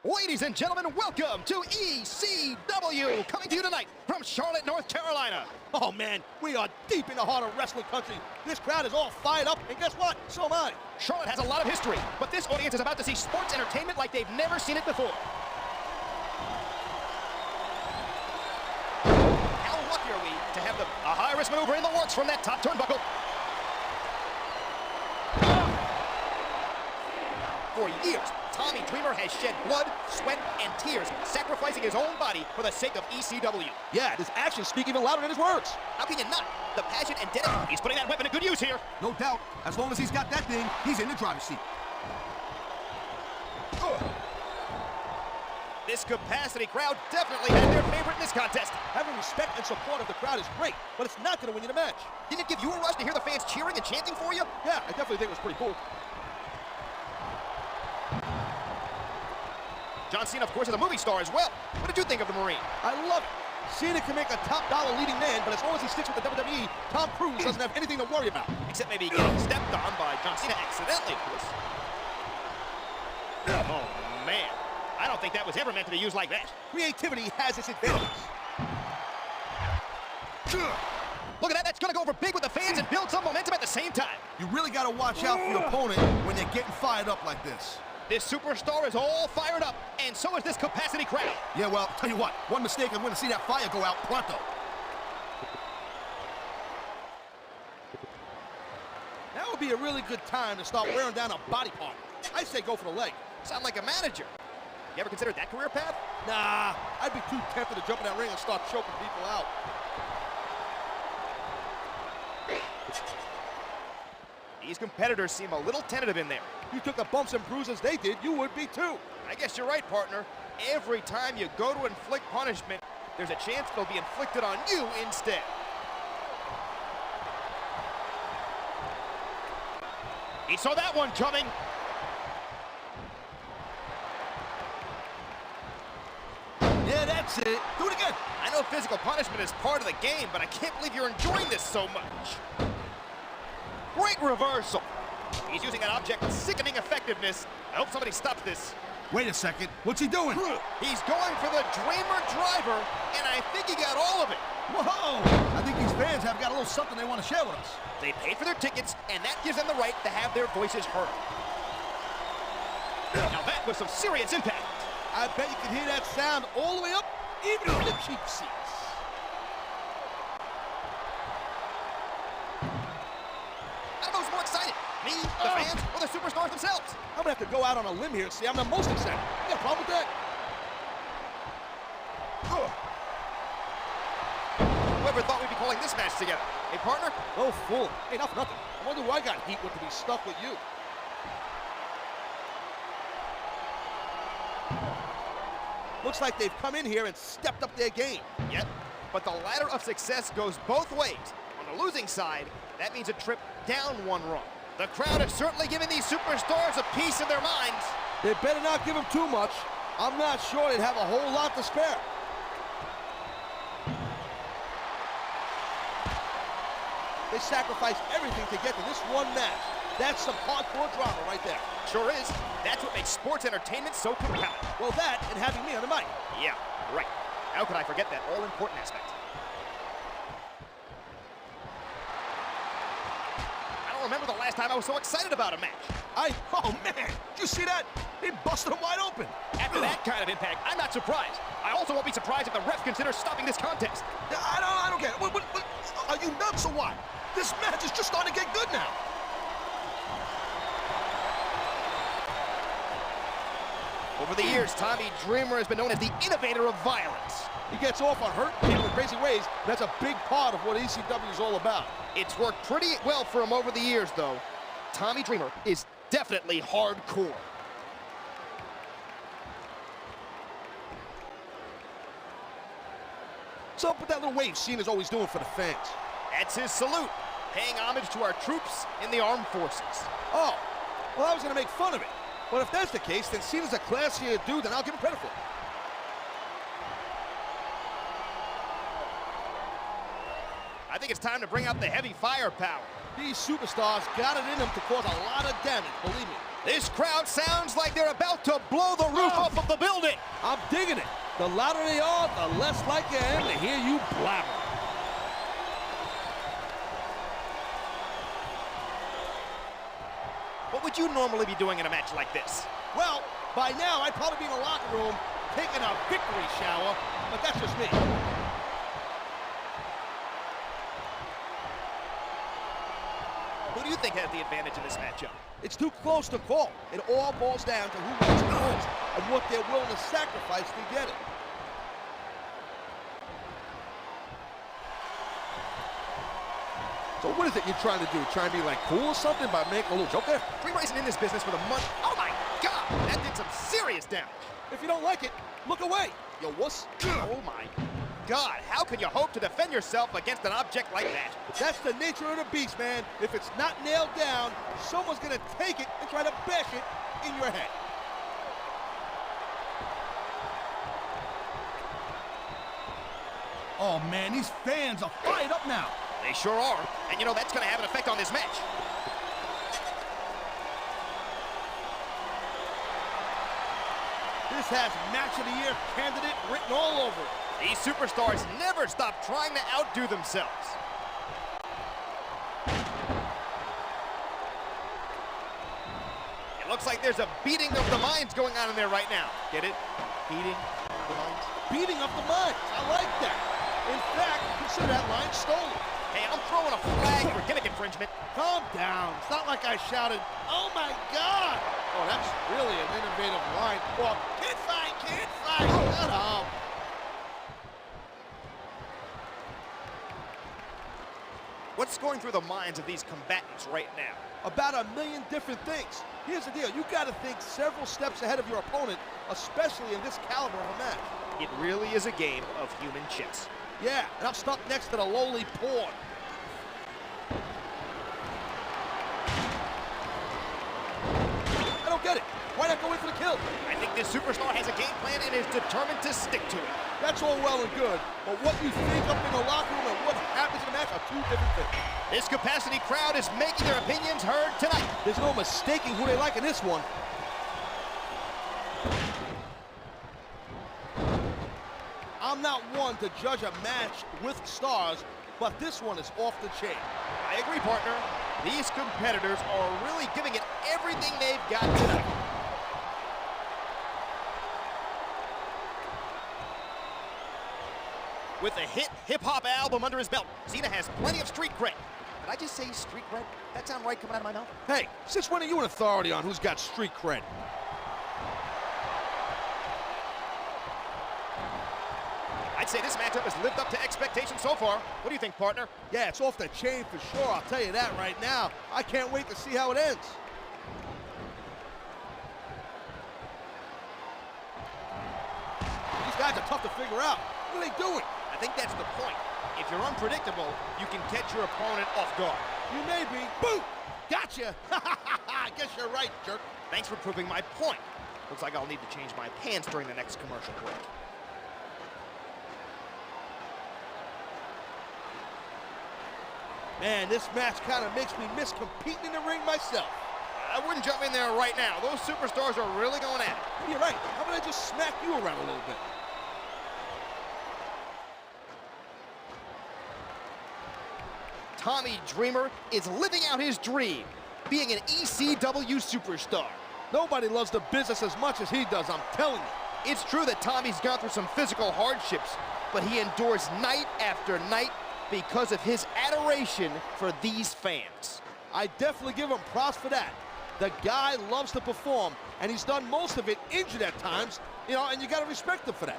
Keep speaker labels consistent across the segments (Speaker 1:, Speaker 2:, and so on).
Speaker 1: Ladies and gentlemen, welcome to ECW, coming to you tonight from Charlotte, North Carolina.
Speaker 2: Oh man, we are deep in the heart of wrestling country. This crowd is all fired up, and guess what? So am I.
Speaker 1: Charlotte has a lot of history, but this audience is about to see sports entertainment like they've never seen it before. How lucky are we to have a high-risk maneuver in the works from that top turnbuckle. For years, Tommy Dreamer has shed blood, sweat, and tears, sacrificing his own body for the sake of ECW.
Speaker 2: Yeah, his actions speak even louder than his words.
Speaker 1: How can you not? The passion and dedication. He's putting that weapon to good use here.
Speaker 3: No doubt. As long as he's got that thing, he's in the driver's seat.
Speaker 1: This capacity crowd definitely had their favorite in this contest.
Speaker 2: Having respect and support of the crowd is great, but it's not going to win you the match.
Speaker 1: Didn't it give you a rush to hear the fans cheering and chanting for you?
Speaker 2: Yeah, I definitely think it was pretty cool.
Speaker 1: John Cena, of course, is a movie star as well. What did you think of the Marine?
Speaker 2: I love it. Cena can make a top-dollar leading man, but as long as he sticks with the WWE, Tom Cruise doesn't have anything to worry about.
Speaker 1: Except maybe getting stepped on by John Cena accidentally, of course. Oh, man. I don't think that was ever meant to be used like that.
Speaker 2: Creativity has its advantages.
Speaker 1: Look at that. That's going to go over big with the fans and build some momentum at the same time.
Speaker 3: You really got to watch out for your opponent when they're getting fired up like this.
Speaker 1: This superstar is all fired up, and so is this capacity crowd.
Speaker 3: Yeah, well, tell you what, one mistake, I'm going to see that fire go out pronto.
Speaker 2: That would be a really good time to start wearing down a body part. I say go for the leg.
Speaker 1: Sound like a manager. You ever considered that career path?
Speaker 2: Nah, I'd be too tempted to jump in that ring and start choking people out.
Speaker 1: These competitors seem a little tentative in there.
Speaker 2: You took the bumps and bruises they did, you would be too.
Speaker 1: I guess you're right, partner. Every time you go to inflict punishment, there's a chance it'll be inflicted on you instead. He saw that one coming.
Speaker 2: Yeah, that's it. Do it again.
Speaker 1: I know physical punishment is part of the game, but I can't believe you're enjoying this so much. Great reversal. He's using an object with sickening effectiveness. I hope somebody stops this.
Speaker 3: Wait a second. What's he doing?
Speaker 1: He's going for the Dreamer driver, and I think he got all of it.
Speaker 3: Whoa! I think these fans have got a little something they want to share with us.
Speaker 1: They paid for their tickets, and that gives them the right to have their voices heard. Now that was some serious impact.
Speaker 2: I bet you can hear that sound all the way up, even in the cheap seats.
Speaker 1: More excited? Me, the fans, or the superstars themselves?
Speaker 2: I'm gonna have to go out on a limb here and say I'm the most excited. You got a problem with that?
Speaker 1: Whoever thought we'd be calling this match together? Hey, partner?
Speaker 2: Oh, fool. Hey, not for nothing. I wonder who I got heat with to be stuck with you. Looks like they've come in here and stepped up their game.
Speaker 1: Yep, but the ladder of success goes both ways. On the losing side, that means a trip down one rung. The crowd is certainly giving these superstars a piece of their minds.
Speaker 2: They better not give them too much. I'm not sure they'd have a whole lot to spare. They sacrificed everything to get to this one match. That's some hardcore drama right there.
Speaker 1: Sure is. That's what makes sports entertainment so compelling.
Speaker 2: Well, that and having me on the mic.
Speaker 1: Yeah, right. How could I forget that all-important aspect? Remember the last time I was so excited about a match.
Speaker 2: Oh man, did you see that? He busted him wide open.
Speaker 1: After that kind of impact, I'm not surprised. I also won't be surprised if the ref considers stopping this contest.
Speaker 2: I don't get it. What, are you nuts or what? This match is just starting to get good now.
Speaker 1: Over the years, Tommy Dreamer has been known as the innovator of violence.
Speaker 2: He gets off on hurting people in crazy ways. That's a big part of what ECW is all about.
Speaker 1: It's worked pretty well for him over the years, though. Tommy Dreamer is definitely hardcore.
Speaker 2: What's up with that little wave Cena's always doing for the fans?
Speaker 1: That's his salute, paying homage to our troops in the armed forces.
Speaker 2: Oh, well, I was going to make fun of it. But if that's the case, then Cena's a classier dude than I'll give him credit for.
Speaker 1: I think it's time to bring out the heavy firepower.
Speaker 2: These superstars got it in them to cause a lot of damage, believe me.
Speaker 1: This crowd sounds like they're about to blow the roof off of the building.
Speaker 2: I'm digging it. The louder they are, the less likely I am to hear you blabber.
Speaker 1: What would you normally be doing in a match like this?
Speaker 2: Well, by now, I'd probably be in the locker room taking a victory shower, but that's just me.
Speaker 1: Who do you think has the advantage in this matchup?
Speaker 2: It's too close to call. It all boils down to who wants the most and what they're willing to sacrifice to get it. So what is it you're trying to do? Trying to be like cool or something by making a little joke there?
Speaker 1: Dreamer isn't in this business for the money. Oh my God, that did some serious damage.
Speaker 2: If you don't like it, look away, you wuss.
Speaker 1: Oh my God, how can you hope to defend yourself against an object like that?
Speaker 2: That's the nature of the beast, man. If it's not nailed down, someone's gonna take it and try to bash it in your head.
Speaker 3: Oh man, these fans are fired up now.
Speaker 1: They sure are, and you know that's gonna have an effect on this match.
Speaker 2: This has Match of the Year candidate written all over it.
Speaker 1: These superstars never stop trying to outdo themselves. It looks like there's a beating of the minds going on in there right now. Get it? Beating of the minds?
Speaker 2: Beating up the minds. I like that. In fact, consider that line stolen.
Speaker 1: Hey, I'm throwing a flag for gimmick infringement.
Speaker 2: Calm down. It's not like I shouted, "Oh my God!" Oh, that's really an innovative line. Well, can't fight, can't fight. Shut up.
Speaker 1: What's going through the minds of these combatants right now?
Speaker 2: About a million different things. Here's the deal. You got to think several steps ahead of your opponent, especially in this caliber of a match.
Speaker 1: It really is a game of human chess.
Speaker 2: Yeah, and I'm stuck next to the lowly pawn. I don't get it. Why not go in for the kill?
Speaker 1: I think this superstar has a game plan and is determined to stick to it.
Speaker 2: That's all well and good, but what you think up in the locker room and what happens in the match are two different things.
Speaker 1: This capacity crowd is making their opinions heard tonight.
Speaker 2: There's no mistaking who they like in this one. I'm not one to judge a match with stars, but this one is off the chain.
Speaker 1: I agree, partner. These competitors are really giving it everything they've got tonight. With a hit hip-hop album under his belt, Cena has plenty of street cred. Did I just say street cred? That sound right coming out of my mouth?
Speaker 2: Hey, since when are you an authority on who's got street cred?
Speaker 1: I'd say this matchup has lived up to expectations so far. What do you think, partner?
Speaker 2: Yeah, it's off the chain for sure, I'll tell you that right now. I can't wait to see how it ends. These guys are tough to figure out. What are they doing?
Speaker 1: I think that's the point. If you're unpredictable, you can catch your opponent off guard.
Speaker 2: You may be. Boom! Gotcha! I guess you're right, jerk.
Speaker 1: Thanks for proving my point. Looks like I'll need to change my pants during the next commercial break.
Speaker 2: Man, this match kind of makes me miss competing in the ring myself.
Speaker 1: I wouldn't jump in there right now. Those superstars are really going at it.
Speaker 2: You're right. How about I just smack you around a little bit?
Speaker 1: Tommy Dreamer is living out his dream, being an ECW superstar.
Speaker 2: Nobody loves the business as much as he does, I'm telling you.
Speaker 1: It's true that Tommy's gone through some physical hardships, but he endures night after night because of his adoration for these fans.
Speaker 2: I definitely give him props for that. The guy loves to perform, and he's done most of it injured at times, you know, and you gotta respect him for that.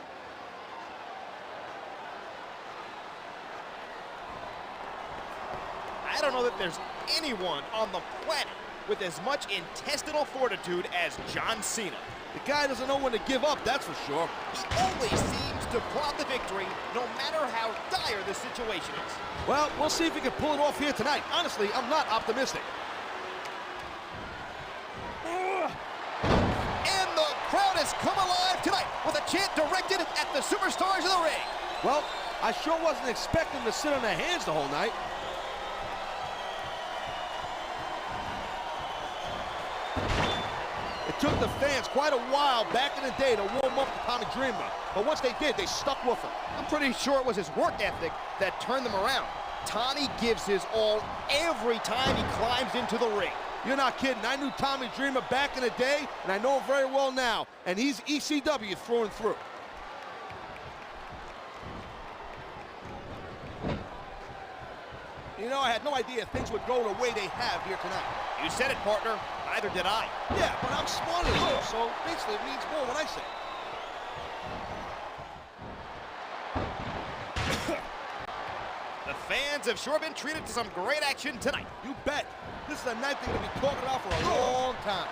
Speaker 1: I don't know that there's anyone on the planet with as much intestinal fortitude as John Cena.
Speaker 2: The guy doesn't know when to give up, that's for sure.
Speaker 1: He always seems to prod the victory, no matter how dire the situation is.
Speaker 2: Well, we'll see if he can pull it off here tonight. Honestly, I'm not optimistic.
Speaker 1: And the crowd has come alive tonight with a chant directed at the superstars of the ring.
Speaker 2: Well, I sure wasn't expecting to sit on their hands the whole night. It took the fans quite a while back in the day to warm up to Tommy Dreamer, but once they did, they stuck with him.
Speaker 1: I'm pretty sure it was his work ethic that turned them around. Tommy gives his all every time he climbs into the ring.
Speaker 2: You're not kidding. I knew Tommy Dreamer back in the day, and I know him very well now, and he's ECW through and through. You know, I had no idea things would go the way they have here tonight.
Speaker 1: You said it, partner. Neither did I.
Speaker 2: Yeah, but I'm smarter than you, so basically it means more when I say it.
Speaker 1: The fans have sure been treated to some great action tonight.
Speaker 2: You bet. This is a night they're going to be talking about for a long time.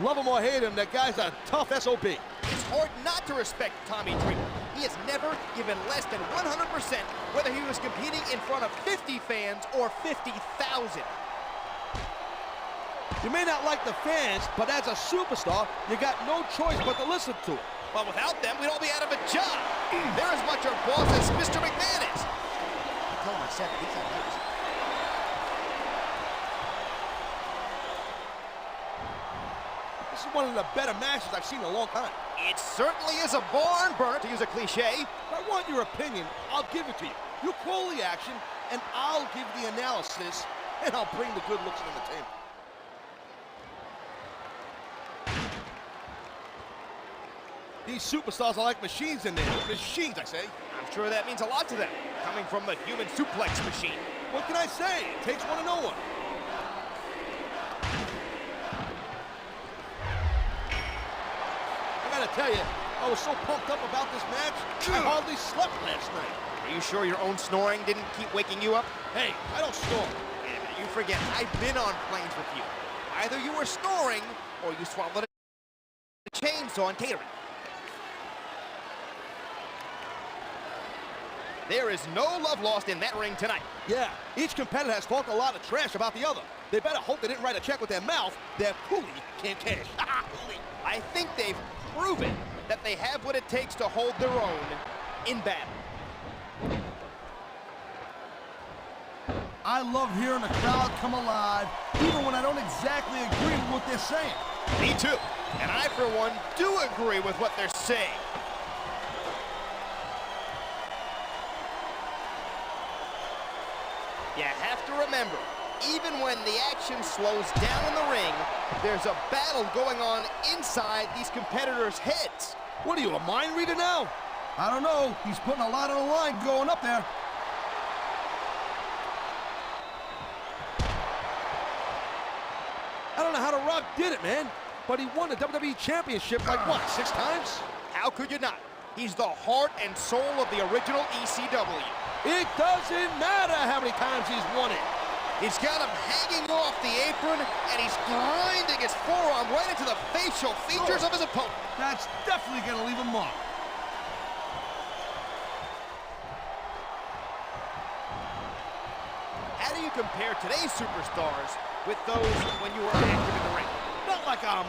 Speaker 2: Love him or hate him, that guy's a tough SOB.
Speaker 1: It's hard not to respect Tommy Dreamer. He has never given less than 100%, whether he was competing in front of 50 fans or 50,000.
Speaker 2: You may not like the fans, but as a superstar, you got no choice but to listen to it.
Speaker 1: But without them, we'd all be out of a job. They're as much our boss as Mr. McMahon is. I told him I said that. He's not news.
Speaker 2: This is one of the better matches I've seen in a long time.
Speaker 1: It certainly is a barn burner, to use a cliche.
Speaker 2: If I want your opinion, I'll give it to you. You call the action, and I'll give the analysis, and I'll bring the good looks on the table. These superstars are like machines in there. Machines, I say.
Speaker 1: I'm sure that means a lot to them, coming from the human suplex machine.
Speaker 2: What can I say? It takes one to know one. I gotta tell you, I was so pumped up about this match, I hardly slept last night.
Speaker 1: Are you sure your own snoring didn't keep waking you up?
Speaker 2: Hey, I don't snore.
Speaker 1: Wait a minute, you forget, I've been on planes with you. Either you were snoring, or you swallowed a chainsaw in catering. There is no love lost in that ring tonight.
Speaker 2: Yeah, each competitor has talked a lot of trash about the other. They better hope they didn't write a check with their mouth. Their coolie can't cash.
Speaker 1: I think they've proven that they have what it takes to hold their own in battle.
Speaker 3: I love hearing the crowd come alive, even when I don't exactly agree with what they're saying.
Speaker 1: Me too. And I, for one, do agree with what they're saying. You have to remember, even when the action slows down in the ring, there's a battle going on inside these competitors' heads.
Speaker 2: What are you, a mind reader now?
Speaker 3: I don't know. He's putting a lot on the line going up there.
Speaker 2: I don't know how The Rock did it, man. But he won the WWE Championship like, what, 6 times?
Speaker 1: How could you not? He's the heart and soul of the original ECW.
Speaker 2: It doesn't matter how many times he's won it.
Speaker 1: He's got him hanging off the apron, and he's grinding his forearm right into the facial features of his opponent.
Speaker 3: That's definitely going to leave a mark.
Speaker 1: How do you compare today's superstars with those when you were active in the ring?
Speaker 2: Not like I'm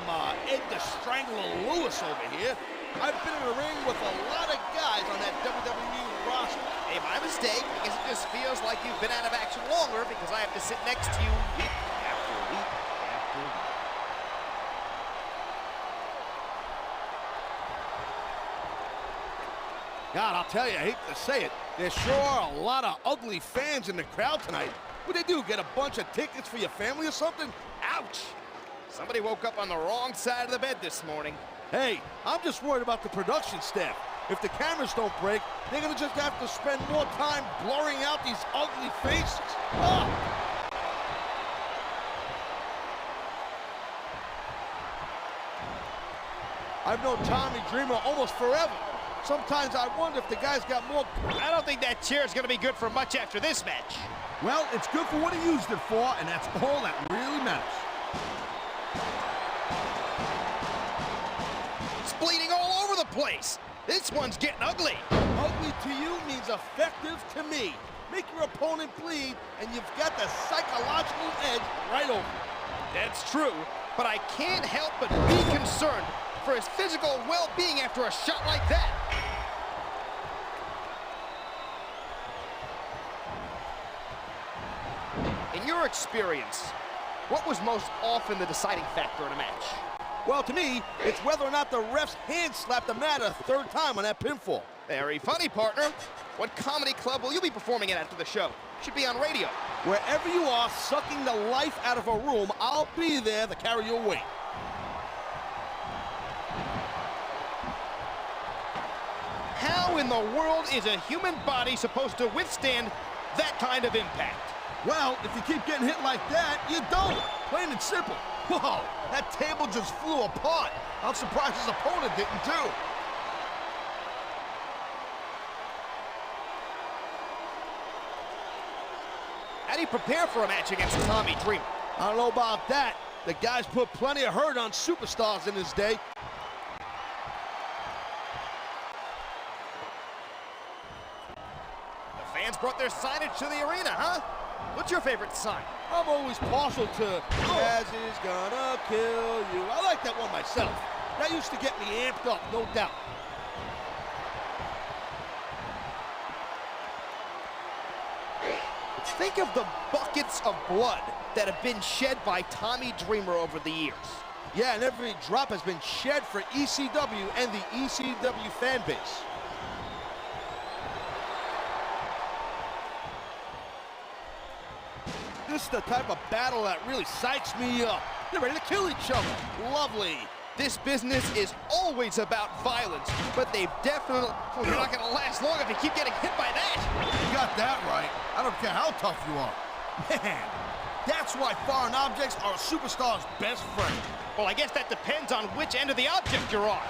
Speaker 2: Ed the Strangler Lewis over here. I've been in the ring with a lot of guys on that WWE roster.
Speaker 1: Hey, my mistake. I guess it just feels like you've been out of action longer because I have to sit next to you week after week after week.
Speaker 2: God, I'll tell you, I hate to say it, there sure are a lot of ugly fans in the crowd tonight. What'd they do, get a bunch of tickets for your family or something?
Speaker 1: Ouch! Somebody woke up on the wrong side of the bed this morning.
Speaker 2: Hey, I'm just worried about the production staff. If the cameras don't break, they're gonna just have to spend more time blurring out these ugly faces. Ah! I've known Tommy Dreamer almost forever. Sometimes I wonder if the guy's got more...
Speaker 1: I don't think that chair's gonna be good for much after this match.
Speaker 3: Well, it's good for what he used it for, and that's all that really matters.
Speaker 1: It's bleeding all over the place. This one's getting ugly.
Speaker 2: Ugly to you means effective to me. Make your opponent bleed, and you've got the psychological edge right over.
Speaker 1: That's true, but I can't help but be concerned for his physical well-being after a shot like that. In your experience, what was most often the deciding factor in a match?
Speaker 2: Well, to me, it's whether or not the ref's hand slapped the mat a third time on that pinfall.
Speaker 1: Very funny, partner. What comedy club will you be performing in after the show? Should be on radio.
Speaker 2: Wherever you are sucking the life out of a room, I'll be there to carry your weight.
Speaker 1: How in the world is a human body supposed to withstand that kind of impact?
Speaker 3: Well, if you keep getting hit like that, you don't. Plain and simple. Whoa, that table just flew apart. I'm surprised his opponent didn't too.
Speaker 1: How do you prepare for a match against Tommy Dreamer?
Speaker 2: I don't know about that. The guy's put plenty of hurt on superstars in his day.
Speaker 1: The fans brought their signage to the arena, huh? What's your favorite sign?
Speaker 2: I'm always partial to As is gonna kill you. I like that one myself. That used to get me amped up, no doubt.
Speaker 1: Think of the buckets of blood that have been shed by Tommy Dreamer over the years.
Speaker 2: Yeah, and every drop has been shed for ECW and the ECW fan base. This is the type of battle that really psychs me up. They're ready to kill each other. Lovely.
Speaker 1: This business is always about violence, but they've definitely... Well, you're not going to last long if you keep getting hit by that.
Speaker 3: You got that right. I don't care how tough you are. Man, that's why foreign objects are a superstar's best friend.
Speaker 1: Well, I guess that depends on which end of the object you're on.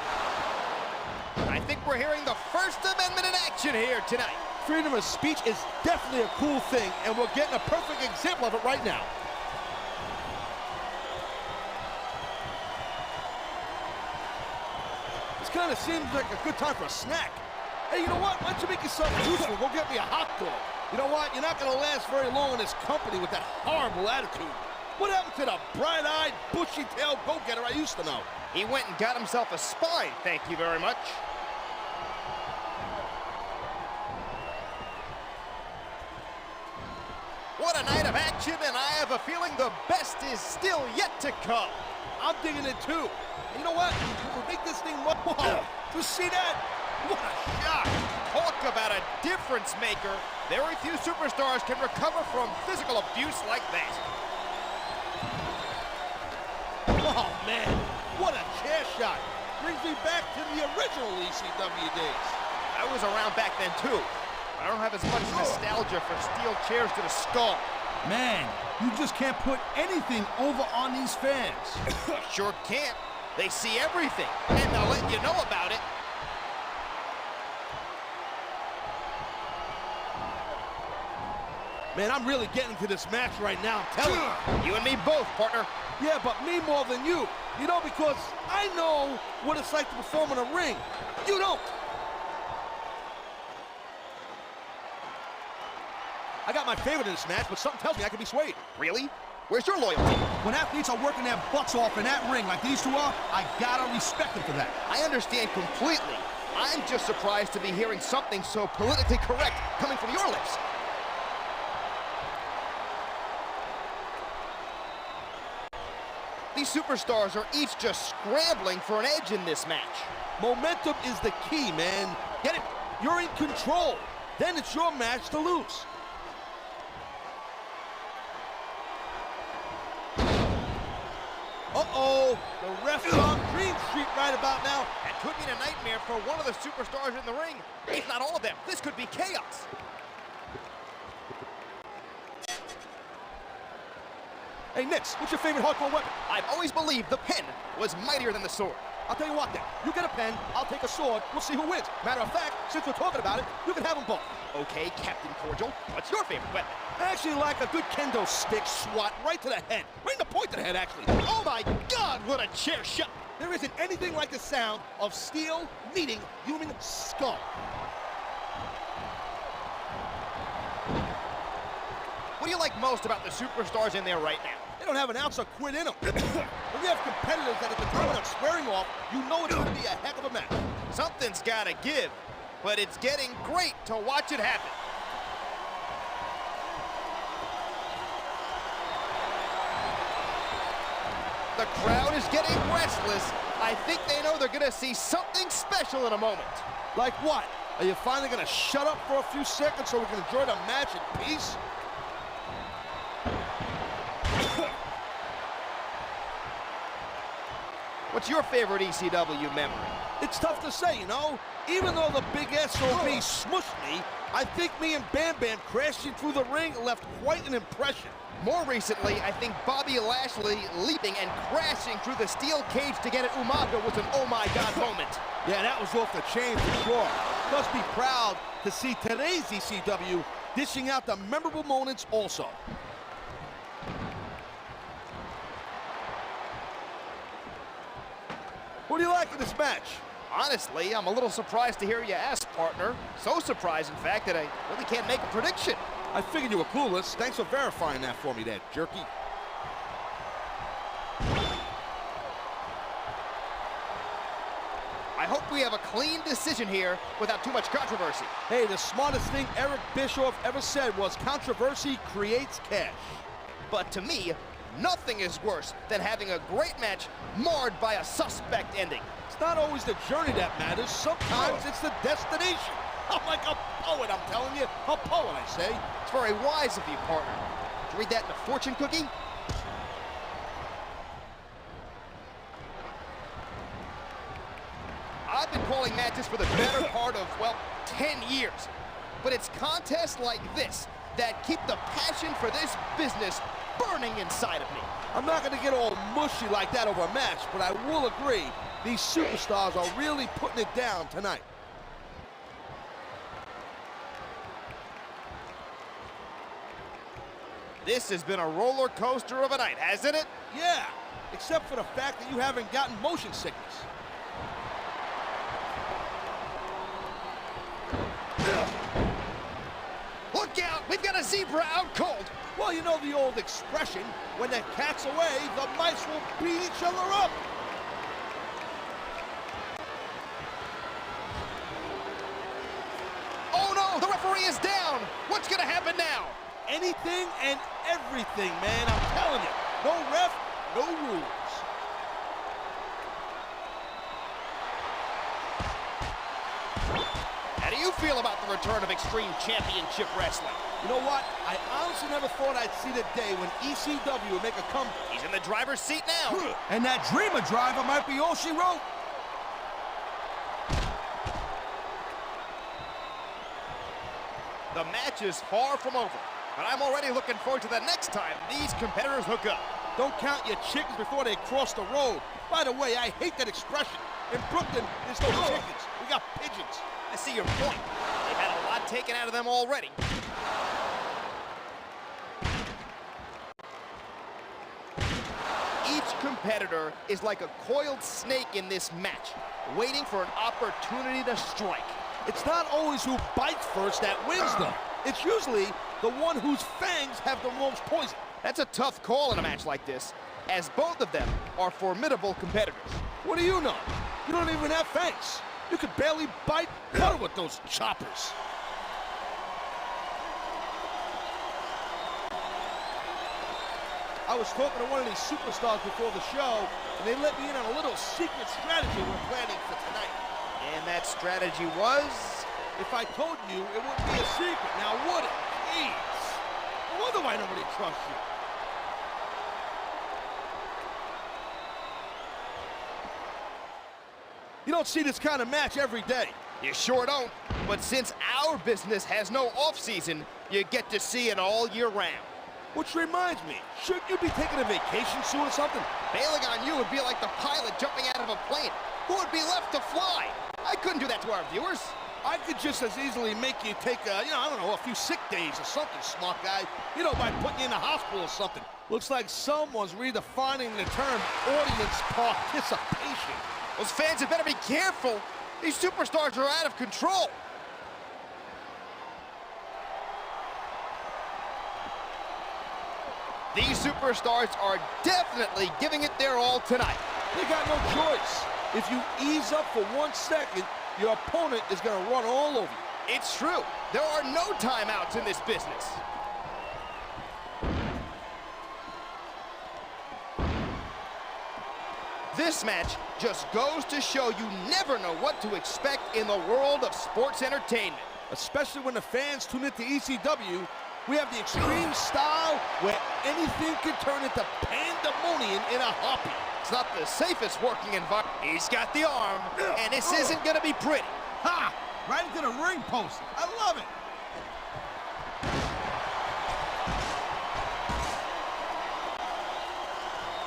Speaker 1: I think we're hearing the First Amendment in action here tonight.
Speaker 2: Freedom of speech is definitely a cool thing, and we're getting a perfect example of it right now. This kind of seems like a good time for a snack. Hey, you know what? Why don't you make yourself useful? Go get me a hot dog. You know what? You're not going to last very long in this company with that horrible attitude. What happened to the bright-eyed, bushy-tailed go-getter I used to know?
Speaker 1: He went and got himself a spine, thank you very much. What a night of action, and I have a feeling the best is still yet to come.
Speaker 2: I'm digging it too. And you know what? We'll make this thing more. Whoa! You see that? What a shot!
Speaker 1: Talk about a difference maker. Very few superstars can recover from physical abuse like that.
Speaker 2: Oh man, what a chair shot! Brings me back to the original ECW days.
Speaker 1: I was around back then too. I don't have as much nostalgia for steel chairs to the skull.
Speaker 3: Man, you just can't put anything over on these fans.
Speaker 1: Sure can't. They see everything, and they'll let you know about it.
Speaker 2: Man, I'm really getting to this match right now, I'm telling you.
Speaker 1: You and me both, partner.
Speaker 2: Yeah, but me more than you. You know, because I know what it's like to perform in a ring. You don't. I got my favorite in this match, but something tells me I can be swayed.
Speaker 1: Really? Where's your loyalty?
Speaker 3: When athletes are working their butts off in that ring like these two are, I gotta respect them for that.
Speaker 1: I understand completely. I'm just surprised to be hearing something so politically correct coming from your lips. These superstars are each just scrambling for an edge in this match.
Speaker 2: Momentum is the key, man. Get it? You're in control. Then it's your match to lose. Uh-oh, the ref's on Green Street right about now.
Speaker 1: That could mean a nightmare for one of the superstars in the ring. If not all of them, this could be chaos.
Speaker 2: Hey, Nix, what's your favorite hardcore weapon?
Speaker 1: I've always believed the pen was mightier than the sword.
Speaker 2: I'll tell you what then. You get a pen, I'll take a sword. We'll see who wins. Matter of fact, since we're talking about it, you can have them both.
Speaker 1: Okay, Captain Cordial, what's your favorite weapon?
Speaker 2: I actually like a good kendo stick swat right to the head. Right in the point to the head, actually.
Speaker 1: Oh my God, what a chair shot!
Speaker 2: There isn't anything like the sound of steel meeting human skull.
Speaker 1: What do you like most about the superstars in there right now?
Speaker 2: They don't have an ounce of quit in them. When you have competitors that are determined on swearing off, you know it's going to be a heck of a match.
Speaker 1: Something's got to give, but it's getting great to watch it happen. The crowd is getting restless. I think they know they're gonna see something special in a moment.
Speaker 2: Like what? Are you finally gonna shut up for a few seconds so we can enjoy the match in peace?
Speaker 1: What's your favorite ECW memory?
Speaker 2: It's tough to say, you know? Even though the big SOB smushed me, I think me and Bam Bam crashing through the ring left quite an impression.
Speaker 1: More recently, I think Bobby Lashley leaping and crashing through the steel cage to get at Umaga was an oh my god moment.
Speaker 2: Yeah, that was off the chain for sure. Must be proud to see today's ECW dishing out the memorable moments also. What do you like in this match?
Speaker 1: Honestly, I'm a little surprised to hear you ask, partner. So surprised, in fact, that I really can't make a prediction.
Speaker 2: I figured you were clueless. Thanks for verifying that for me there, jerky.
Speaker 1: I hope we have a clean decision here without too much controversy.
Speaker 2: Hey, the smartest thing Eric Bischoff ever said was controversy creates cash.
Speaker 1: But to me, nothing is worse than having a great match marred by a suspect ending.
Speaker 2: It's not always the journey that matters. Sometimes it's the destination. I'm like a poet, I'm telling you. A poet, I say.
Speaker 1: It's very wise of you, partner. Did you read that in a fortune cookie? I've been calling matches for the better part of, well, 10 years. But it's contests like this that keep the passion for this business burning inside of me.
Speaker 2: I'm not going to get all mushy like that over a match, but I will agree, these superstars are really putting it down tonight.
Speaker 1: This has been a roller coaster of a night, hasn't it?
Speaker 2: Yeah, except for the fact that you haven't gotten motion sickness.
Speaker 1: Look out, we've got a zebra out cold.
Speaker 2: Well, you know the old expression, when the cat's away, the mice will beat each other up.
Speaker 1: Oh no, the referee is down. What's gonna happen now?
Speaker 2: Anything and everything, man, I'm telling you. No ref, no rules.
Speaker 1: How do you feel about the return of Extreme Championship Wrestling?
Speaker 2: You know what? I honestly never thought I'd see the day when ECW would make a comeback.
Speaker 1: He's in the driver's seat now.
Speaker 3: And that Dreamer driver might be all she wrote.
Speaker 1: The match is far from over, but I'm already looking forward to the next time these competitors hook up.
Speaker 2: Don't count your chickens before they cross the road. By the way, I hate that expression. In Brooklyn, there's no chickens. We got pigeons.
Speaker 1: I see your point. They've had a lot taken out of them already. Each competitor is like a coiled snake in this match, waiting for an opportunity to strike.
Speaker 2: It's not always who bites first that wins, though. It's usually the one whose fangs have the most poison.
Speaker 1: That's a tough call in a match like this, as both of them are formidable competitors.
Speaker 2: What do you know? You don't even have fangs. You could barely bite butter with those choppers. I was talking to one of these superstars before the show, and they let me in on a little secret strategy we're planning for tonight.
Speaker 1: And that strategy was?
Speaker 2: If I told you, it wouldn't be a secret, now would it? Jeez. No wonder why nobody trusts you. You don't see this kind of match every day.
Speaker 1: You sure don't. But since our business has no off-season, you get to see it all year round.
Speaker 2: Which reminds me, shouldn't you be taking a vacation soon or something?
Speaker 1: Bailing on you would be like the pilot jumping out of a plane. Who would be left to fly? I couldn't do that to our viewers.
Speaker 2: I could just as easily make you take, I don't know, a few sick days or something, smart guy. You know, by putting you in the hospital or something. Looks like someone's redefining the term audience participation.
Speaker 1: Those fans had better be careful. These superstars are out of control. These superstars are definitely giving it their all tonight.
Speaker 2: They got no choice. If you ease up for 1 second, your opponent is going to run all over you.
Speaker 1: It's true. There are no timeouts in this business. This match just goes to show you never know what to expect in the world of sports entertainment.
Speaker 2: Especially when the fans tune into ECW, we have the extreme style where anything can turn into pandemonium in a heartbeat.
Speaker 1: It's not the safest working environment. He's got the arm, and this isn't gonna be pretty.
Speaker 3: Ha! Right into the ring post. I love it.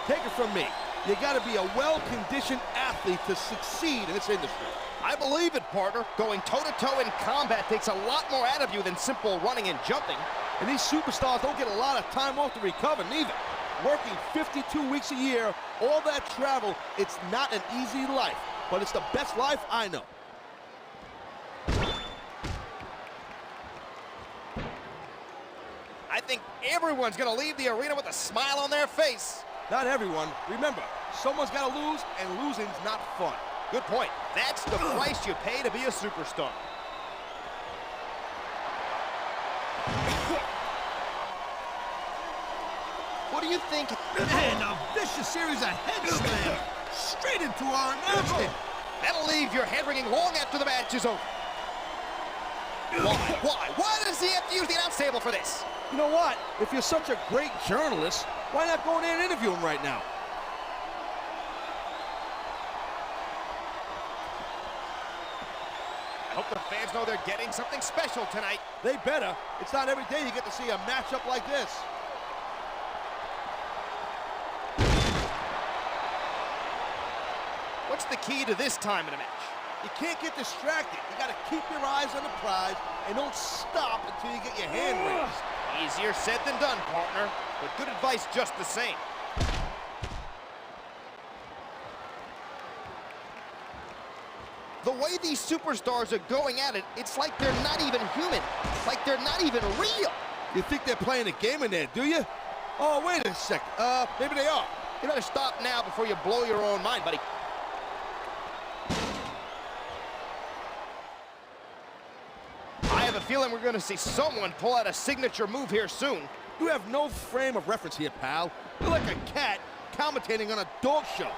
Speaker 2: Take it from me. You gotta be a well-conditioned athlete to succeed in this industry.
Speaker 1: I believe it, partner. Going toe-to-toe in combat takes a lot more out of you than simple running and jumping.
Speaker 2: And these superstars don't get a lot of time off to recover, neither. Working 52 weeks a year, all that travel, it's not an easy life, but it's the best life I know.
Speaker 1: I think everyone's gonna leave the arena with a smile on their face.
Speaker 2: Not everyone. Remember, someone's gotta lose, and losing's not fun.
Speaker 1: Good point. That's the price you pay to be a superstar. What do you think?
Speaker 3: And a vicious series of head slams straight into our announcement.
Speaker 1: That'll leave your head ringing long after the match is over. Why? Why does he have to use the announce table for this?
Speaker 2: You know what? If you're such a great journalist, why not go in there and interview him right now?
Speaker 1: I hope the fans know they're getting something special tonight.
Speaker 2: They better. It's not every day you get to see a matchup like this.
Speaker 1: What's the key to this time in a match?
Speaker 2: You can't get distracted. You gotta keep your eyes on the prize and don't stop until you get your hand raised.
Speaker 1: Easier said than done, partner, but good advice just the same. The way these superstars are going at it, it's like they're not even human. Like they're not even real.
Speaker 2: You think they're playing a game in there, do you? Oh, wait a sec. Maybe they are.
Speaker 1: You better stop now before you blow your own mind, buddy. I have a feeling we're going to see someone pull out a signature move here soon.
Speaker 2: You have no frame of reference here, pal. You're like a cat commentating on a dog show.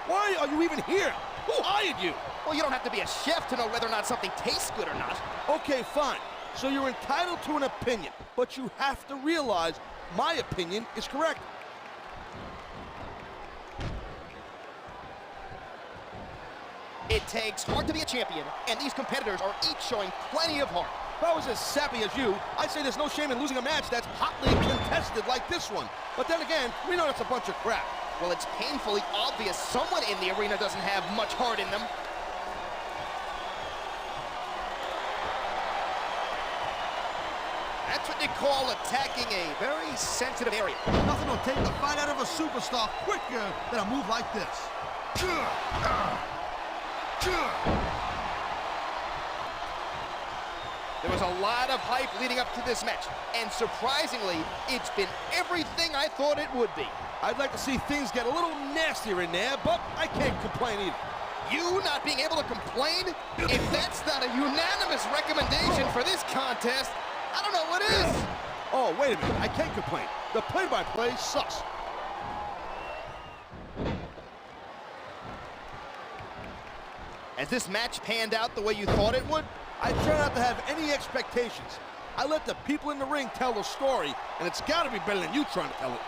Speaker 2: Why are you even here? Who hired you?
Speaker 1: Well, you don't have to be a chef to know whether or not something tastes good or not.
Speaker 2: Okay, fine. So you're entitled to an opinion, but you have to realize my opinion is correct.
Speaker 1: It takes heart to be a champion, and these competitors are each showing plenty of heart.
Speaker 2: If I was as sappy as you, I'd say there's no shame in losing a match that's hotly contested like this one. But then again, we know that's a bunch of crap.
Speaker 1: Well, it's painfully obvious someone in the arena doesn't have much heart in them. That's what you call attacking a very sensitive area.
Speaker 3: Nothing will take the fight out of a superstar quicker than a move like this.
Speaker 1: There was a lot of hype leading up to this match, and surprisingly, it's been everything I thought it would be.
Speaker 2: I'd like to see things get a little nastier in there, but I can't complain either.
Speaker 1: You not being able to complain? If that's not a unanimous recommendation for this contest, I don't know what is.
Speaker 2: Oh, wait a minute, I can't complain. The play-by-play sucks.
Speaker 1: Has this match panned out the way you thought it would?
Speaker 2: I try not to have any expectations. I let the people in the ring tell the story, and it's got to be better than you trying to tell it.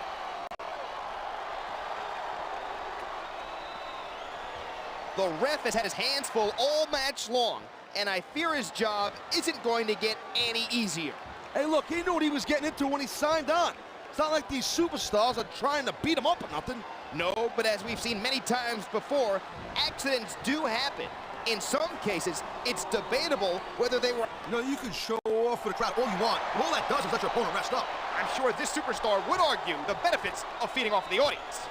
Speaker 1: The ref has had his hands full all match long, and I fear his job isn't going to get any easier.
Speaker 2: Hey, look, he knew what he was getting into when he signed on. It's not like these superstars are trying to beat him up or nothing.
Speaker 1: No, but as we've seen many times before, accidents do happen. In some cases, it's debatable whether they were...
Speaker 3: You know, you can show off for the crowd all you want, but all that does is let your opponent rest up.
Speaker 1: I'm sure this superstar would argue the benefits of feeding off the audience.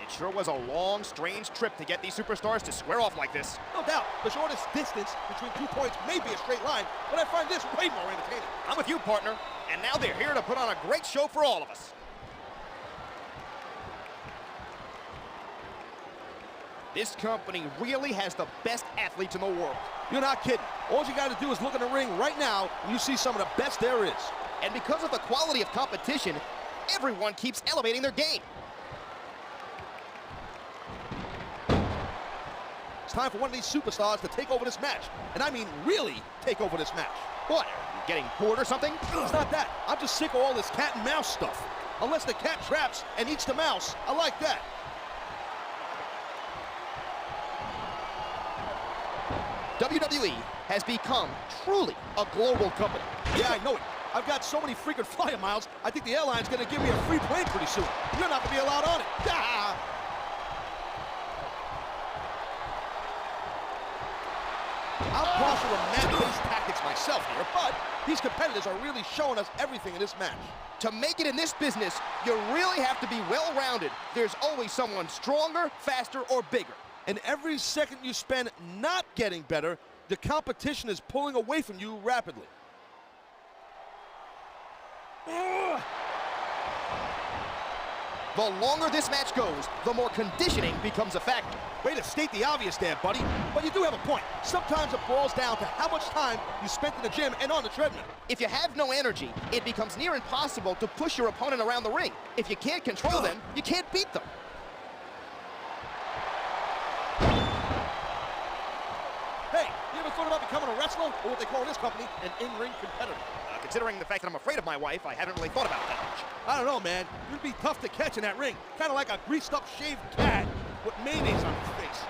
Speaker 1: It sure was a long, strange trip to get these superstars to square off like this.
Speaker 2: No doubt, the shortest distance between 2 points may be a straight line, but I find this way more entertaining.
Speaker 1: I'm with you, partner. And now they're here to put on a great show for all of us. This company really has the best athletes in the world.
Speaker 2: You're not kidding. All you got to do is look in the ring right now, and you see some of the best there is.
Speaker 1: And because of the quality of competition, Everyone keeps elevating their game.
Speaker 2: It's time for one of these superstars to take over this match. And I mean really take over this match.
Speaker 1: What, are you getting bored or something?
Speaker 2: It's not that. I'm just sick of all this cat and mouse stuff. Unless the cat traps and eats the mouse, I like that.
Speaker 1: WWE has become truly a global company.
Speaker 2: Yeah, I know it. I've got so many freaking flyer miles, I think the airline's gonna give me a free plane pretty soon. You're not gonna be allowed on it. Ah! I'm partial to mat-based tactics myself here, but these competitors are really showing us everything in this match.
Speaker 1: To make it in this business, you really have to be well-rounded. There's always someone stronger, faster, or bigger.
Speaker 2: And every second you spend not getting better, the competition is pulling away from you rapidly. Ugh.
Speaker 1: The longer this match goes, the more conditioning becomes a factor.
Speaker 2: Way to state the obvious there, buddy. But you do have a point. Sometimes it boils down to how much time you spent in the gym and on the treadmill.
Speaker 1: If you have no energy, it becomes near impossible to push your opponent around the ring. If you can't control them, you can't beat them.
Speaker 2: Hey, you ever thought about becoming a wrestler, or what they call in this company, an in-ring competitor?
Speaker 1: Considering the fact that I'm afraid of my wife, I haven't really thought about that much.
Speaker 2: I don't know, man. You'd be tough to catch in that ring. Kind of like a greased-up shaved cat with mayonnaise on his face.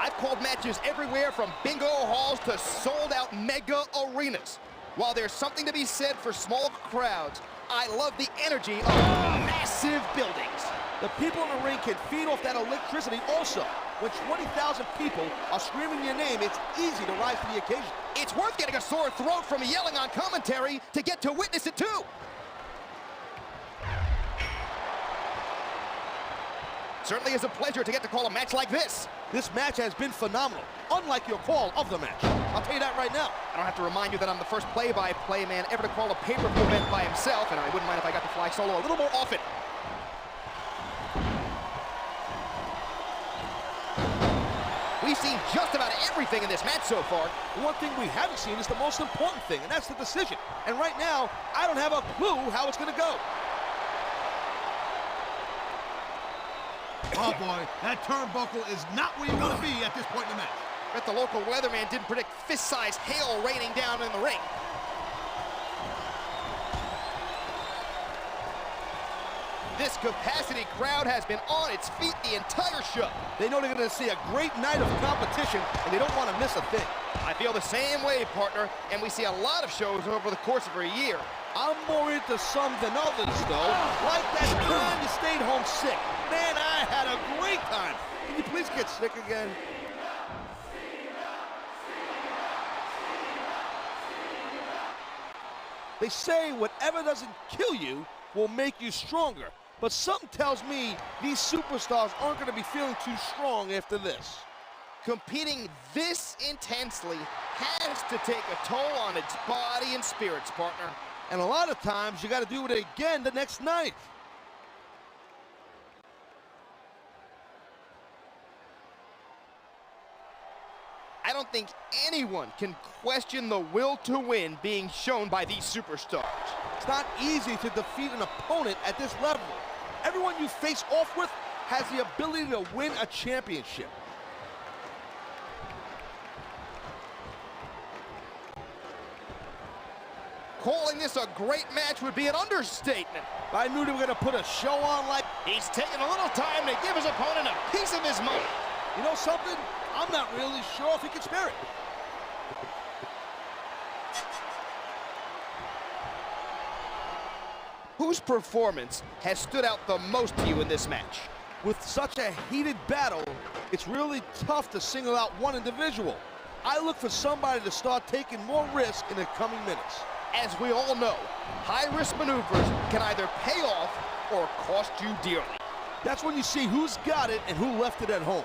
Speaker 1: I've called matches everywhere from bingo halls to sold-out mega arenas. While there's something to be said for small crowds, I love the energy of massive buildings.
Speaker 2: The people in the ring can feed off that electricity also. When 20,000 people are screaming your name, it's easy to rise to the occasion.
Speaker 1: It's worth getting a sore throat from yelling on commentary to get to witness it too. Certainly is a pleasure to get to call a match like this.
Speaker 2: This match has been phenomenal, unlike your call of the match. I'll tell you that right now.
Speaker 1: I don't have to remind you that I'm the first play-by-play man ever to call a pay-per-view event by himself, and I wouldn't mind if I got to fly solo a little more often. We've seen just about everything in this match so far.
Speaker 2: The one thing we haven't seen is the most important thing, and that's the decision. And right now, I don't have a clue how it's going to go.
Speaker 3: Oh, boy, that turnbuckle is not where you want to be at this point in the match.
Speaker 1: Bet the local weatherman didn't predict fist-sized hail raining down in the ring. This capacity crowd has been on its feet the entire show.
Speaker 2: They know they're going to see a great night of competition, and they don't want to miss a thing.
Speaker 1: I feel the same way, partner, and we see a lot of shows over the course of a year.
Speaker 2: I'm more into some than others, though. Like that time you stayed home sick. Man, I had a great time. Can you please get sick again? They say whatever doesn't kill you will make you stronger. But something tells me these superstars aren't going to be feeling too strong after this.
Speaker 1: Competing this intensely has to take a toll on its body and spirits, partner.
Speaker 2: And a lot of times, you got to do it again the next night.
Speaker 1: I don't think anyone can question the will to win being shown by these superstars.
Speaker 2: It's not easy to defeat an opponent at this level. Everyone you face off with has the ability to win a championship.
Speaker 1: Calling this a great match would be an understatement.
Speaker 2: I knew they were going to put a show on like...
Speaker 1: He's taking a little time to give his opponent a piece of his mind.
Speaker 2: You know something? I'm not really sure if he can spare it.
Speaker 1: Whose performance has stood out the most to you in this match?
Speaker 2: With such a heated battle, it's really tough to single out one individual. I look for somebody to start taking more risk in the coming minutes.
Speaker 1: As we all know, high-risk maneuvers can either pay off or cost you dearly.
Speaker 2: That's when you see who's got it and who left it at home.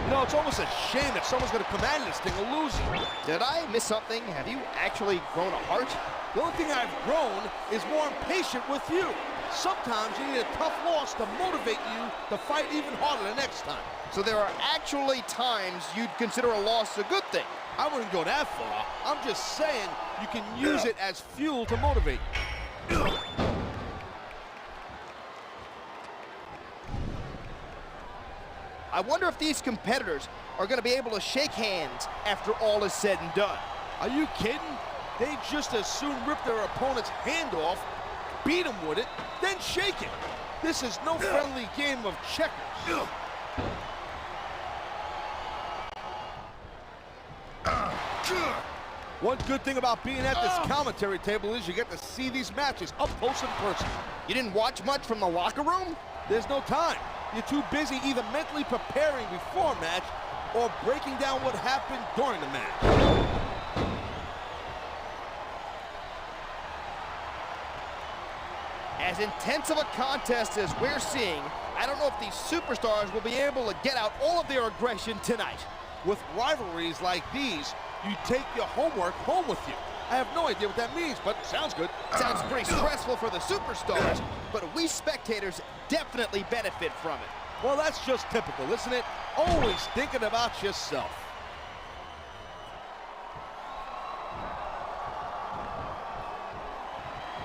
Speaker 2: You know, it's almost a shame that someone's going to come out of this thing a loser.
Speaker 1: Did I miss something? Have you actually grown a heart?
Speaker 2: The only thing I've grown is more impatient with you. Sometimes you need a tough loss to motivate you to fight even harder the next time.
Speaker 1: So there are actually times you'd consider a loss a good thing.
Speaker 2: I wouldn't go that far. I'm just saying you can use it as fuel to motivate you.
Speaker 1: I wonder if these competitors are going to be able to shake hands after all is said and done.
Speaker 2: Are you kidding? They just as soon rip their opponent's hand off, beat him with it, then shake it. This is no friendly game of checkers. One good thing about being at this commentary table is you get to see these matches up close and personal.
Speaker 1: You didn't watch much from the locker room?
Speaker 2: There's no time. You're too busy either mentally preparing before a match or breaking down what happened during the match.
Speaker 1: As intense of a contest as we're seeing, I don't know if these superstars will be able to get out all of their aggression tonight.
Speaker 2: With rivalries like these, you take your homework home with you. I have no idea what that means, but sounds good.
Speaker 1: Sounds pretty stressful for the superstars, but we spectators definitely benefit from it.
Speaker 2: Well, that's just typical, isn't it? Always thinking about yourself.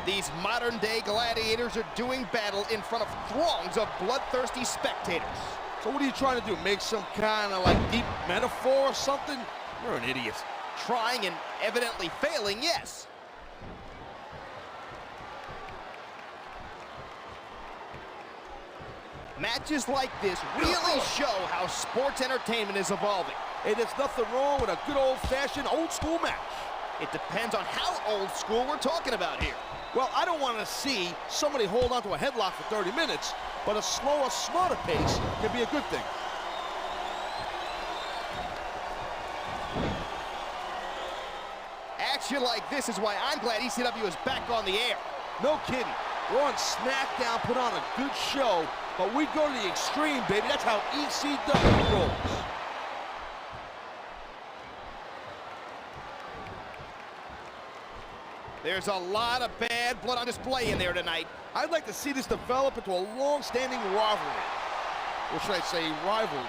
Speaker 1: These modern-day gladiators are doing battle in front of throngs of bloodthirsty spectators.
Speaker 2: So what are you trying to do? Make some kind of like deep metaphor or something? You're an idiot.
Speaker 1: Trying and evidently failing, yes. Matches like this really show how sports entertainment is evolving.
Speaker 2: Hey, there's nothing wrong with a good old-fashioned old-school match.
Speaker 1: It depends on how old school we're talking about here.
Speaker 2: Well, I don't want to see somebody hold onto a headlock for 30 minutes, but a slower, smarter pace can be a good thing.
Speaker 1: Action like this is why I'm glad ECW is back on the air.
Speaker 2: No kidding. We're on Smackdown, put on a good show, but we go to the extreme, baby. That's how ECW rolls.
Speaker 1: There's a lot of bad blood on display in there tonight.
Speaker 2: I'd like to see this develop into a long-standing rivalry. Or should I say rivalry?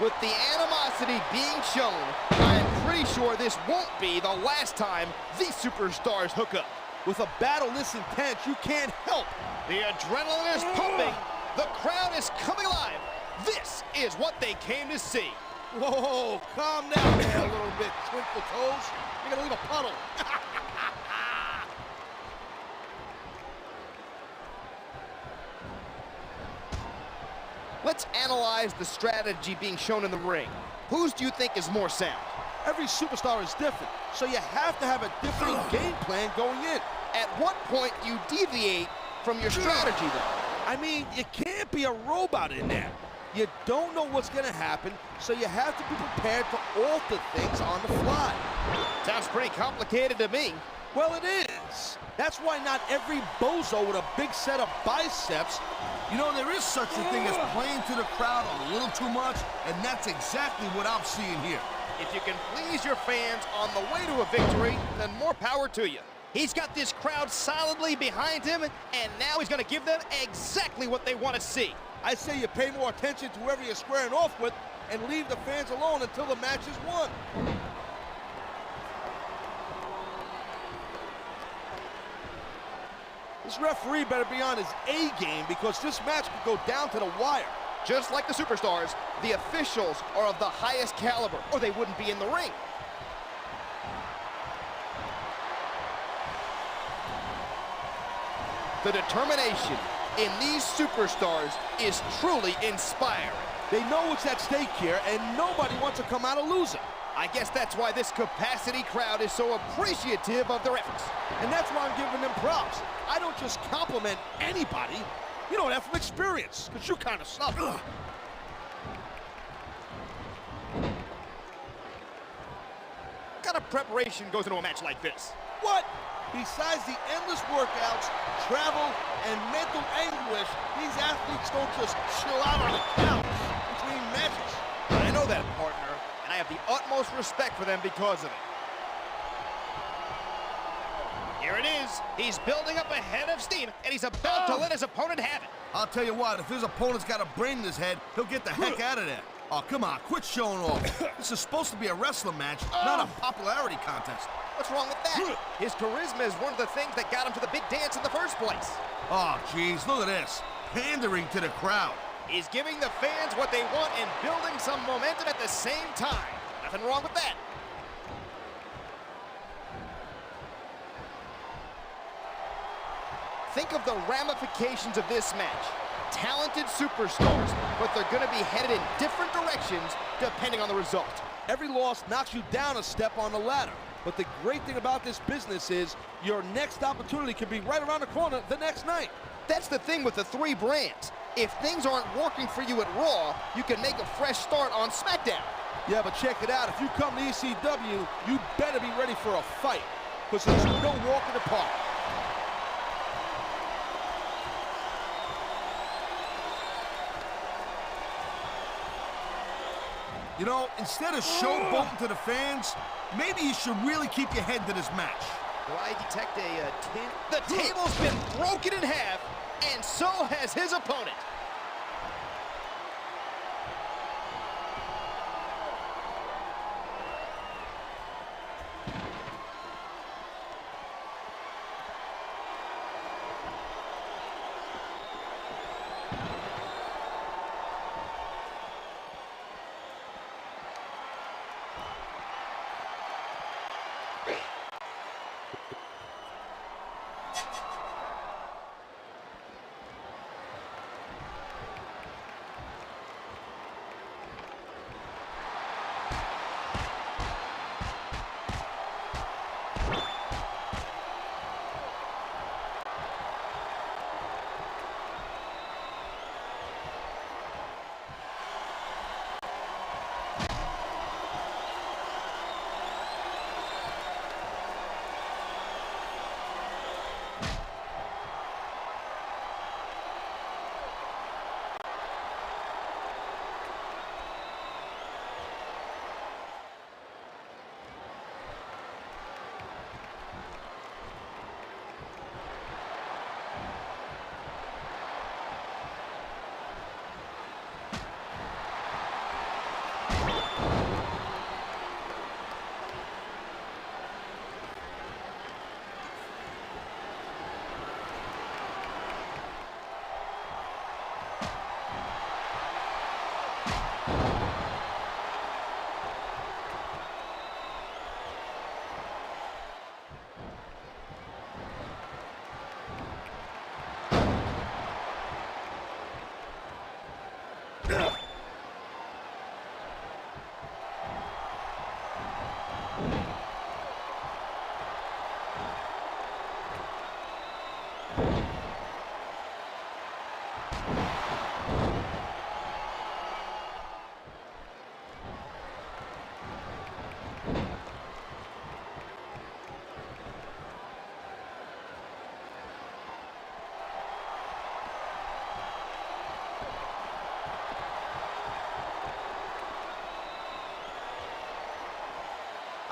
Speaker 1: With the animosity being shown, I'm pretty sure this won't be the last time these superstars hook up.
Speaker 2: With a battle this intense, you can't help.
Speaker 1: The adrenaline is pumping. The crowd is coming alive. This is what they came to see.
Speaker 2: Whoa, calm down there a little bit, Twinkle Toes. You're gonna leave a puddle.
Speaker 1: Let's analyze the strategy being shown in the ring. Whose do you think is more sound?
Speaker 2: Every superstar is different, so you have to have a different game plan going in.
Speaker 1: At what point do you deviate from your strategy, though?
Speaker 2: I mean, you can't be a robot in there. You don't know what's going to happen, so you have to be prepared to alter things on the fly.
Speaker 1: Sounds pretty complicated to me.
Speaker 2: Well, it is. That's why not every bozo with a big set of biceps.
Speaker 3: You know, there is such a thing as playing to the crowd a little too much, and that's exactly what I'm seeing here.
Speaker 1: If you can please your fans on the way to a victory, then more power to you. He's got this crowd solidly behind him, and now he's going to give them exactly what they want to see.
Speaker 2: I say you pay more attention to whoever you're squaring off with and leave the fans alone until the match is won. This referee better be on his A game because this match could go down to the wire.
Speaker 1: Just like the superstars, the officials are of the highest caliber, or they wouldn't be in the ring. The determination in these superstars is truly inspiring.
Speaker 2: They know what's at stake here, and nobody wants to come out a loser.
Speaker 1: I guess that's why this capacity crowd is so appreciative of their efforts.
Speaker 2: And that's why I'm giving them props. I don't just compliment anybody. You know that from experience, because you kind of suck. What
Speaker 1: kind of preparation goes into a match like this?
Speaker 2: What? Besides the endless workouts, travel, and mental anguish, these athletes don't just chill out on the couch between matches.
Speaker 1: I know that, partner, and I have the utmost respect for them because of it. Here it is. He's building up a head of steam, and he's about to let his opponent have it.
Speaker 3: I'll tell you what, if his opponent's got a brain in his head, he'll get the heck out of there. Oh, come on, quit showing off. This is supposed to be a wrestling match, not a popularity contest.
Speaker 1: What's wrong with that? His charisma is one of the things that got him to the big dance in the first place.
Speaker 3: Oh, geez, look at this. Pandering to the crowd.
Speaker 1: He's giving the fans what they want and building some momentum at the same time. Nothing wrong with that. Think of the ramifications of this match. Talented superstars, but they're going to be headed in different directions depending on the result.
Speaker 2: Every loss knocks you down a step on the ladder. But the great thing about this business is your next opportunity can be right around the corner the next night.
Speaker 1: That's the thing with the three brands. If things aren't working for you at Raw, you can make a fresh start on Smackdown.
Speaker 2: Yeah, but check it out. If you come to ECW, you better be ready for a fight, because there's no walk in the park.
Speaker 3: You know, instead of showboating to the fans, maybe you should really keep your head to this match.
Speaker 1: Do I detect a The table's been broken in half, and so has his opponent.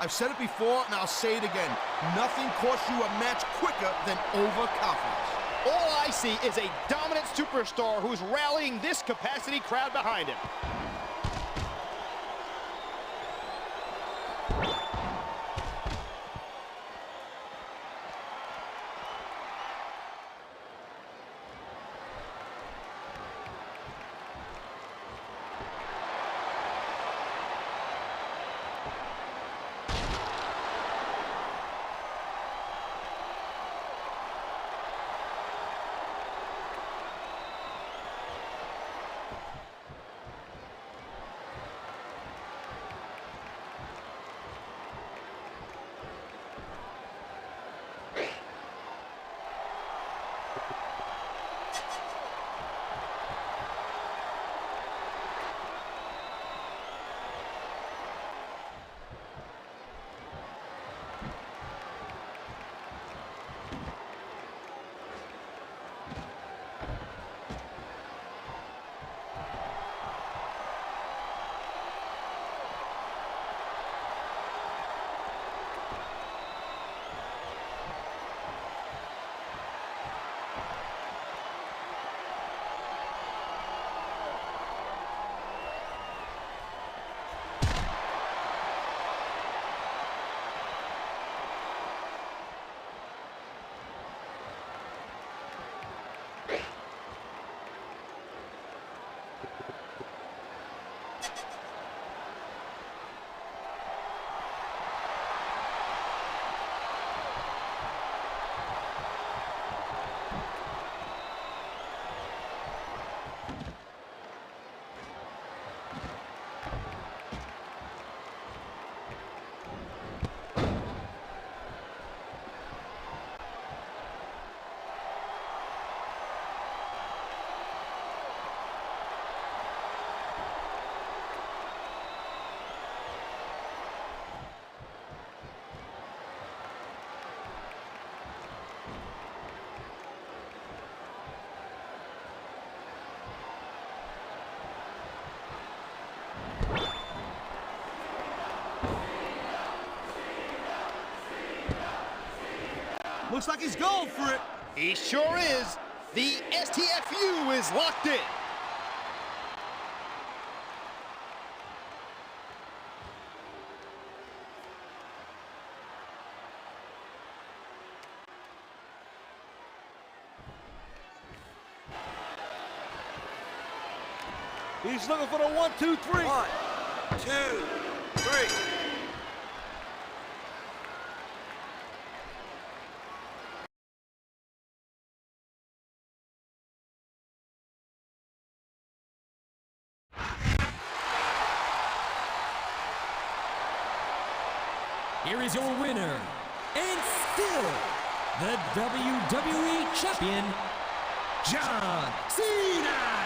Speaker 3: I've said it before, and I'll say it again. Nothing costs you a match quicker than overconfidence.
Speaker 1: All I see is a dominant superstar who's rallying this capacity crowd behind him.
Speaker 3: Looks like he's going for it.
Speaker 1: He sure is. The STFU is locked in.
Speaker 2: He's looking for the 1, 2, 3.
Speaker 4: 1, 2, 3.
Speaker 5: Here is your winner, and still the WWE Champion, John Cena!